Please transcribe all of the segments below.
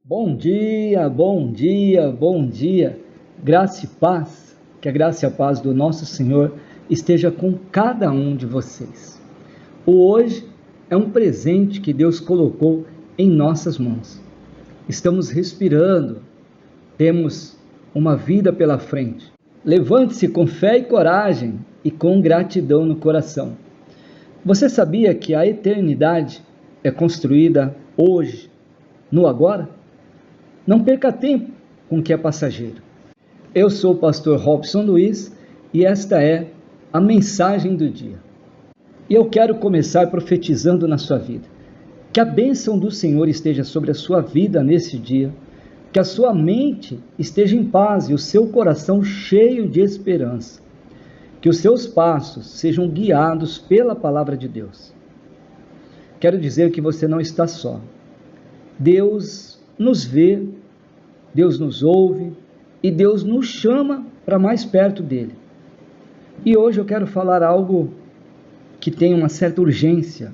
Bom dia, bom dia, bom dia. Graça e paz, que a graça e a paz do nosso Senhor esteja com cada um de vocês. O hoje é um presente que Deus colocou em nossas mãos. Estamos respirando, temos uma vida pela frente. Levante-se com fé e coragem e com gratidão no coração. Você sabia que a eternidade é construída hoje, no agora? Não perca tempo com o que é passageiro. Eu sou o pastor Robson Luiz e esta é a mensagem do dia. E eu quero começar profetizando na sua vida. Que a bênção do Senhor esteja sobre a sua vida nesse dia, que a sua mente esteja em paz e o seu coração cheio de esperança. Que os seus passos sejam guiados pela palavra de Deus. Quero dizer que você não está só. Deus nos vê, Deus nos ouve e Deus nos chama para mais perto dele. E hoje eu quero falar algo que tem uma certa urgência,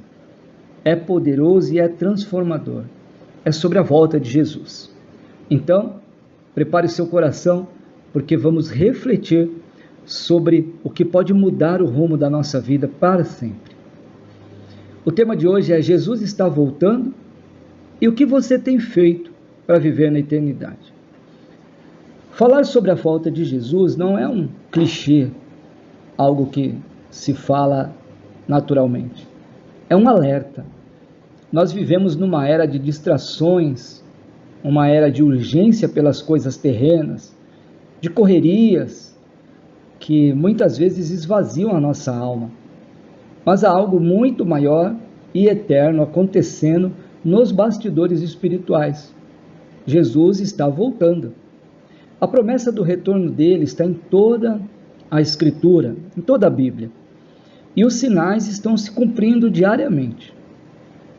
é poderoso e é transformador. É sobre a volta de Jesus. Então, prepare o seu coração, porque vamos refletir sobre o que pode mudar o rumo da nossa vida para sempre. O tema de hoje é: Jesus está voltando e o que você tem feito para viver na eternidade. Falar sobre a volta de Jesus não é um clichê, algo que se fala naturalmente. É um alerta. Nós vivemos numa era de distrações, uma era de urgência pelas coisas terrenas, de correrias, que muitas vezes esvaziam a nossa alma. Mas há algo muito maior e eterno acontecendo nos bastidores espirituais. Jesus está voltando. A promessa do retorno dele está em toda a Escritura, em toda a Bíblia. E os sinais estão se cumprindo diariamente.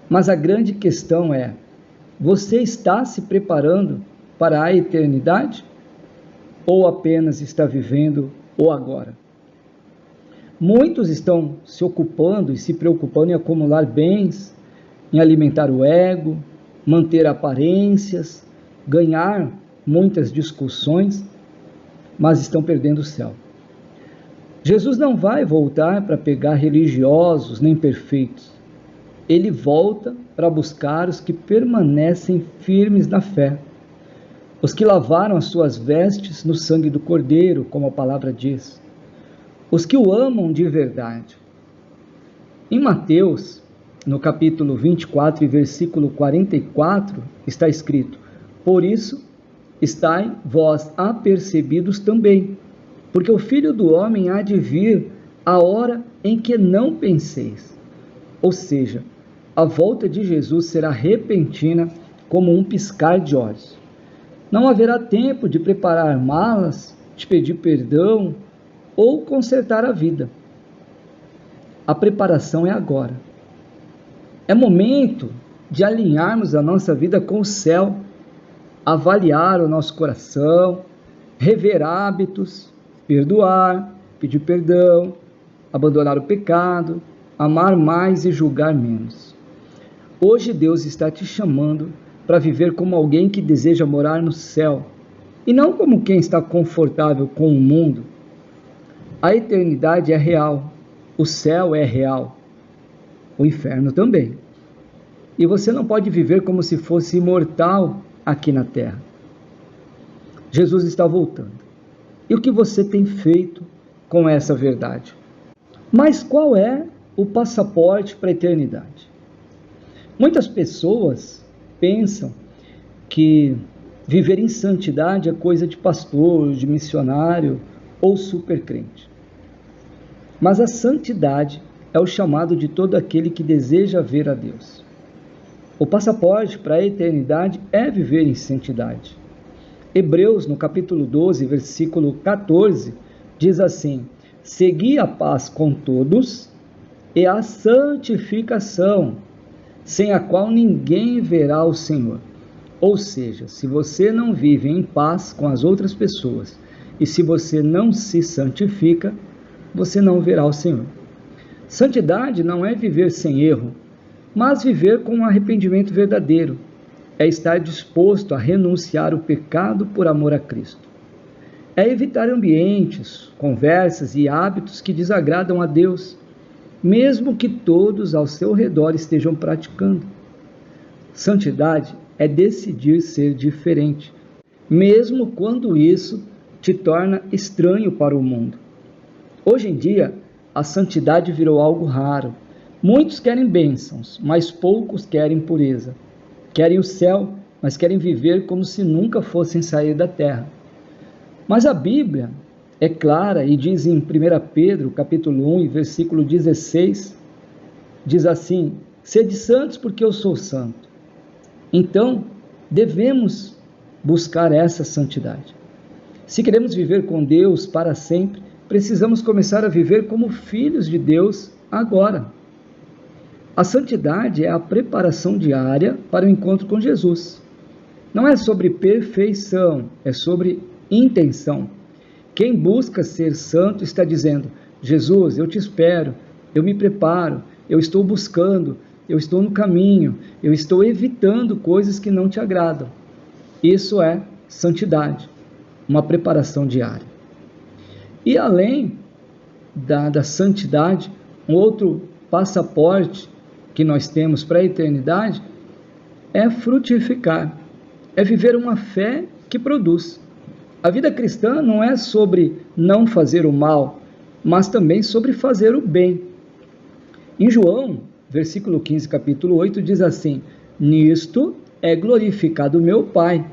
Mas a grande questão é: você está se preparando para a eternidade? Ou apenas está vivendo o agora? Muitos estão se ocupando e se preocupando em acumular bens, em alimentar o ego, manter aparências, ganhar muitas discussões, mas estão perdendo o céu. Jesus não vai voltar para pegar religiosos nem perfeitos. Ele volta para buscar os que permanecem firmes na fé, os que lavaram as suas vestes no sangue do Cordeiro, como a palavra diz, os que o amam de verdade. Em Mateus, no capítulo 24 e versículo 44, está escrito: por isso, estai vós apercebidos também, porque o Filho do Homem há de vir a hora em que não penseis. Ou seja, a volta de Jesus será repentina como um piscar de olhos. Não haverá tempo de preparar malas, de pedir perdão ou consertar a vida. A preparação é agora. É momento de alinharmos a nossa vida com o céu, avaliar o nosso coração, rever hábitos, perdoar, pedir perdão, abandonar o pecado, amar mais e julgar menos. Hoje Deus está te chamando para viver como alguém que deseja morar no céu, e não como quem está confortável com o mundo. A eternidade é real, o céu é real, o inferno também. E você não pode viver como se fosse imortal aqui na terra. Jesus está voltando. E o que você tem feito com essa verdade? Mas qual é o passaporte para a eternidade? Muitas pessoas pensam que viver em santidade é coisa de pastor, de missionário ou supercrente. Mas a santidade é o chamado de todo aquele que deseja ver a Deus. O passaporte para a eternidade é viver em santidade. Hebreus, no capítulo 12, versículo 14, diz assim: segui a paz com todos e a santificação, sem a qual ninguém verá o Senhor. Ou seja, se você não vive em paz com as outras pessoas e se você não se santifica, você não verá o Senhor. Santidade não é viver sem erro, mas viver com um arrependimento verdadeiro, é estar disposto a renunciar o pecado por amor a Cristo. É evitar ambientes, conversas e hábitos que desagradam a Deus, mesmo que todos ao seu redor estejam praticando. Santidade é decidir ser diferente, mesmo quando isso te torna estranho para o mundo. Hoje em dia, a santidade virou algo raro. Muitos querem bênçãos, mas poucos querem pureza. Querem o céu, mas querem viver como se nunca fossem sair da terra. Mas a Bíblia é clara e diz em 1 Pedro, capítulo 1, versículo 16, diz assim: sede santos porque eu sou santo. Então, devemos buscar essa santidade. Se queremos viver com Deus para sempre, precisamos começar a viver como filhos de Deus agora. A santidade é a preparação diária para o encontro com Jesus. Não é sobre perfeição, é sobre intenção. Quem busca ser santo está dizendo: Jesus, eu te espero, eu me preparo, eu estou buscando, eu estou no caminho, eu estou evitando coisas que não te agradam. Isso é santidade, uma preparação diária. E além da santidade, um outro passaporte que nós temos para a eternidade é frutificar, é viver uma fé que produz. A vida cristã não é sobre não fazer o mal, mas também sobre fazer o bem. Em João, versículo 15, capítulo 8, diz assim: nisto é glorificado meu Pai,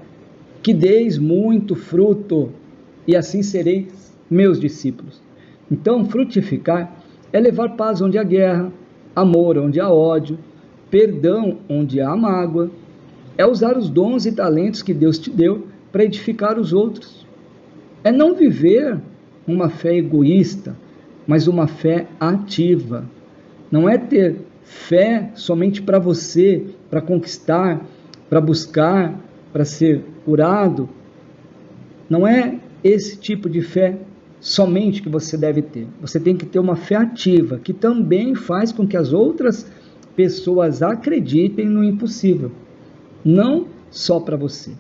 que deis muito fruto, e assim sereis meus discípulos. Então, frutificar é levar paz onde há guerra, amor onde há ódio, perdão onde há mágoa, é usar os dons e talentos que Deus te deu para edificar os outros. É não viver uma fé egoísta, mas uma fé ativa. Não é ter fé somente para você, para conquistar, para buscar, para ser curado. Não é esse tipo de fé somente que você deve ter. Você tem que ter uma fé ativa, que também faz com que as outras pessoas acreditem no impossível. Não só para você.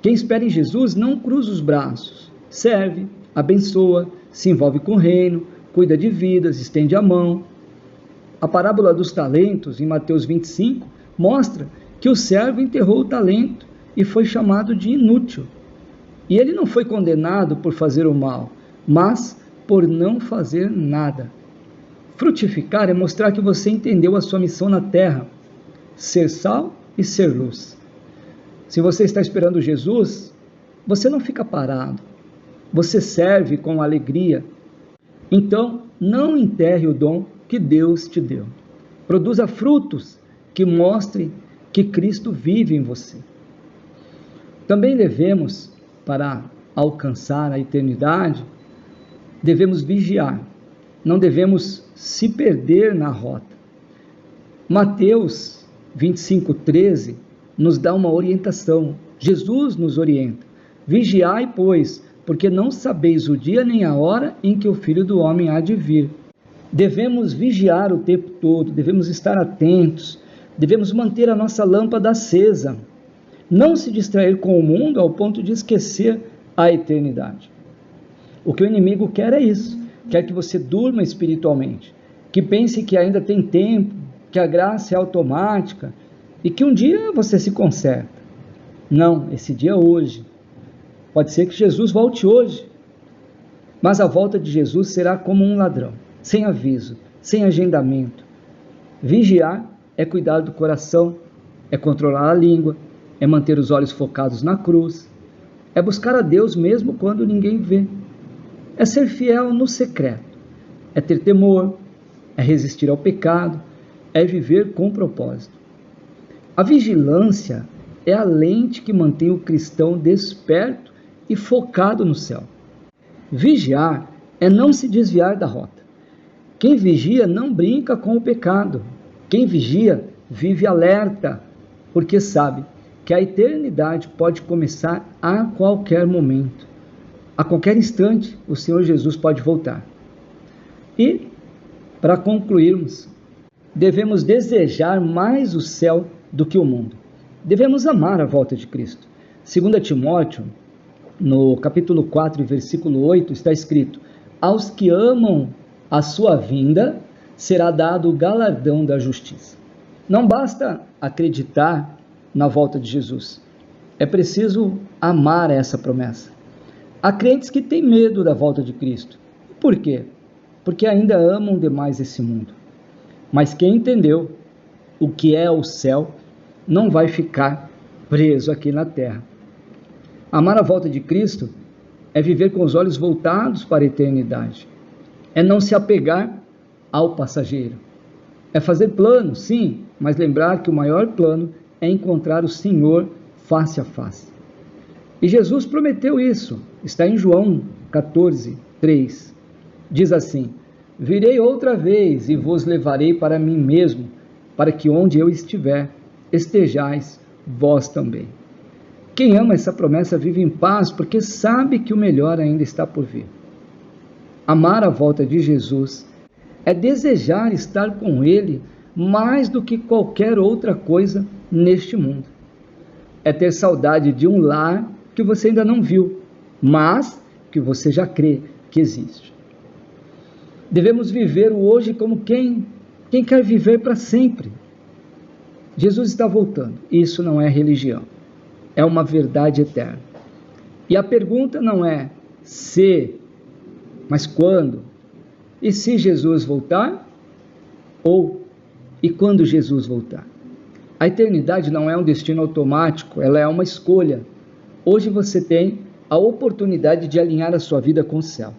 Quem espera em Jesus não cruza os braços. Serve, abençoa, se envolve com o reino, cuida de vidas, estende a mão. A parábola dos talentos, em Mateus 25, mostra que o servo enterrou o talento e foi chamado de inútil. E ele não foi condenado por fazer o mal, mas por não fazer nada. Frutificar é mostrar que você entendeu a sua missão na terra, ser sal e ser luz. Se você está esperando Jesus, você não fica parado, você serve com alegria. Então, não enterre o dom que Deus te deu. Produza frutos que mostrem que Cristo vive em você. Também devemos, para alcançar a eternidade, devemos vigiar, não devemos se perder na rota. Mateus 25:13 nos dá uma orientação. Jesus nos orienta: vigiai, pois, porque não sabeis o dia nem a hora em que o Filho do Homem há de vir. Devemos vigiar o tempo todo, devemos estar atentos, devemos manter a nossa lâmpada acesa, não se distrair com o mundo ao ponto de esquecer a eternidade. O que o inimigo quer é isso, quer que você durma espiritualmente, que pense que ainda tem tempo, que a graça é automática e que um dia você se conserta. Não, esse dia é hoje. Pode ser que Jesus volte hoje, mas a volta de Jesus será como um ladrão, sem aviso, sem agendamento. Vigiar é cuidar do coração, é controlar a língua, é manter os olhos focados na cruz, é buscar a Deus mesmo quando ninguém vê, é ser fiel no secreto, é ter temor, é resistir ao pecado, é viver com propósito. A vigilância é a lente que mantém o cristão desperto e focado no céu. Vigiar é não se desviar da rota. Quem vigia não brinca com o pecado. Quem vigia vive alerta, porque sabe que a eternidade pode começar a qualquer momento. A qualquer instante, o Senhor Jesus pode voltar. E, para concluirmos, devemos desejar mais o céu do que o mundo. devemos amar a volta de Cristo. 2 Timóteo, no capítulo 4, versículo 8, está escrito: aos que amam a sua vinda, será dado o galardão da justiça. Não basta acreditar na volta de Jesus, é preciso amar essa promessa. Há crentes que têm medo da volta de Cristo. Por quê? Porque ainda amam demais esse mundo. Mas quem entendeu o que é o céu, não vai ficar preso aqui na terra. Amar a volta de Cristo é viver com os olhos voltados para a eternidade. É não se apegar ao passageiro. É fazer planos, sim, mas lembrar que o maior plano é encontrar o Senhor face a face. E Jesus prometeu isso. Está em João 14, 3. Diz assim: virei outra vez e vos levarei para mim mesmo, para que onde eu estiver, estejais vós também. Quem ama essa promessa vive em paz, porque sabe que o melhor ainda está por vir. Amar a volta de Jesus é desejar estar com Ele mais do que qualquer outra coisa neste mundo. É ter saudade de um lar que você ainda não viu, mas que você já crê que existe. Devemos viver o hoje como quem quer viver para sempre. Jesus está voltando. Isso não é religião. É uma verdade eterna. E a pergunta não é se, mas quando. E se Jesus voltar? E quando Jesus voltar? A eternidade não é um destino automático, ela é uma escolha. Hoje você tem a oportunidade de alinhar a sua vida com o céu.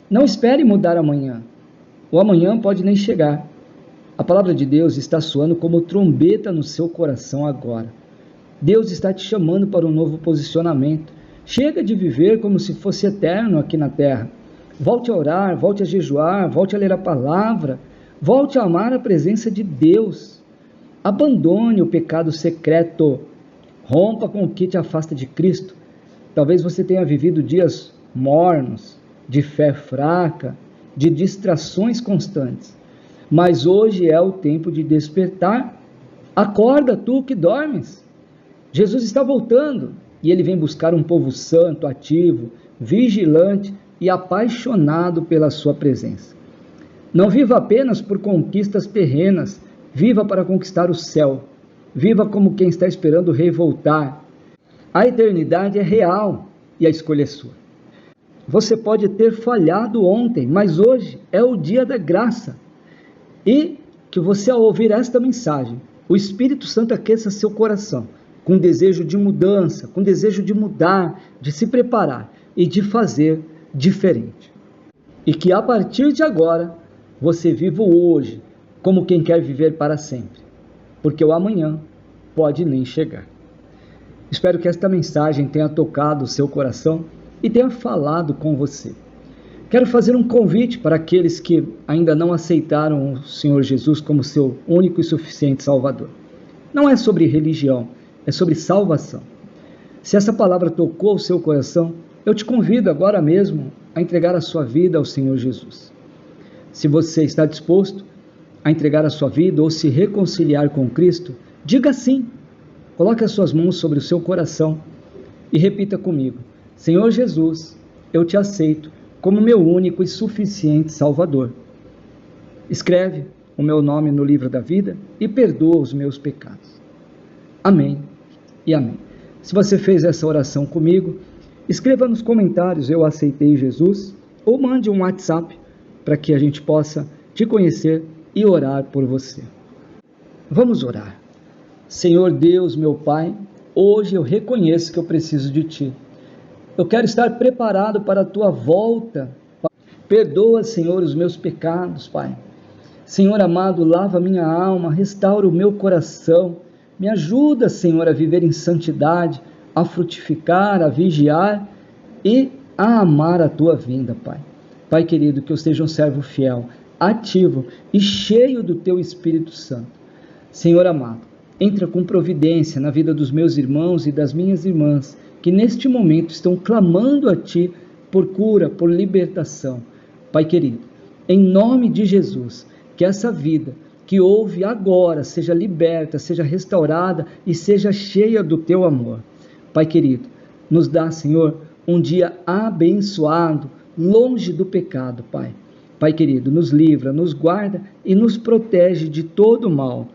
Não espere mudar amanhã. O amanhã pode nem chegar. A palavra de Deus está soando como trombeta no seu coração agora. Deus está te chamando para um novo posicionamento. Chega de viver como se fosse eterno aqui na terra. Volte a orar, volte a jejuar, volte a ler a palavra, volte a amar a presença de Deus. Abandone o pecado secreto. Rompa com o que te afasta de Cristo. Talvez você tenha vivido dias mornos, de fé fraca, de distrações constantes. Mas hoje é o tempo de despertar. Acorda, tu que dormes. Jesus está voltando e Ele vem buscar um povo santo, ativo, vigilante e apaixonado pela sua presença. Não viva apenas por conquistas terrenas, viva para conquistar o céu. Viva como quem está esperando o Rei voltar. A eternidade é real e a escolha é sua. Você pode ter falhado ontem, mas hoje é o dia da graça. E que você, ao ouvir esta mensagem, o Espírito Santo aqueça seu coração, com desejo de mudança, com desejo de mudar, de se preparar e de fazer diferente. E que a partir de agora, você viva o hoje como quem quer viver para sempre, porque o amanhã pode nem chegar. Espero que esta mensagem tenha tocado o seu coração e tenha falado com você. Quero fazer um convite para aqueles que ainda não aceitaram o Senhor Jesus como seu único e suficiente Salvador. Não é sobre religião, é sobre salvação. Se essa palavra tocou o seu coração, eu te convido agora mesmo a entregar a sua vida ao Senhor Jesus. Se você está disposto a entregar a sua vida ou se reconciliar com Cristo, diga sim. Coloque as suas mãos sobre o seu coração e repita comigo: Senhor Jesus, eu te aceito como meu único e suficiente Salvador. Escreve o meu nome no livro da vida e perdoa os meus pecados. Amém e amém. Se você fez essa oração comigo, escreva nos comentários: eu aceitei Jesus, ou mande um WhatsApp para que a gente possa te conhecer e orar por você. Vamos orar. Senhor Deus, meu Pai, hoje eu reconheço que eu preciso de Ti. Eu quero estar preparado para a Tua volta. Perdoa, Senhor, os meus pecados, Pai. Senhor amado, lava minha alma, restaura o meu coração. Me ajuda, Senhor, a viver em santidade, a frutificar, a vigiar e a amar a Tua vinda, Pai. Pai querido, que eu seja um servo fiel, ativo e cheio do Teu Espírito Santo. Senhor amado, entra com providência na vida dos meus irmãos e das minhas irmãs, que neste momento estão clamando a Ti por cura, por libertação. Pai querido, em nome de Jesus, que essa vida, que ouve agora seja liberta, seja restaurada e seja cheia do teu amor. Pai querido, nos dá, Senhor, um dia abençoado, longe do pecado, Pai. Pai querido, nos livra, nos guarda e nos protege de todo mal.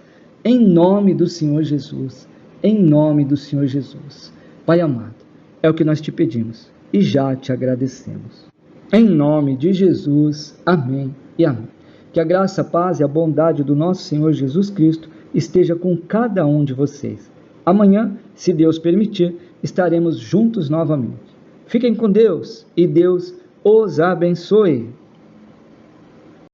Em nome do Senhor Jesus. Em nome do Senhor Jesus. Pai amado, é o que nós te pedimos e já te agradecemos. Em nome de Jesus. Amém e amém. Que a graça, a paz e a bondade do nosso Senhor Jesus Cristo esteja com cada um de vocês. Amanhã, se Deus permitir, estaremos juntos novamente. Fiquem com Deus e Deus os abençoe.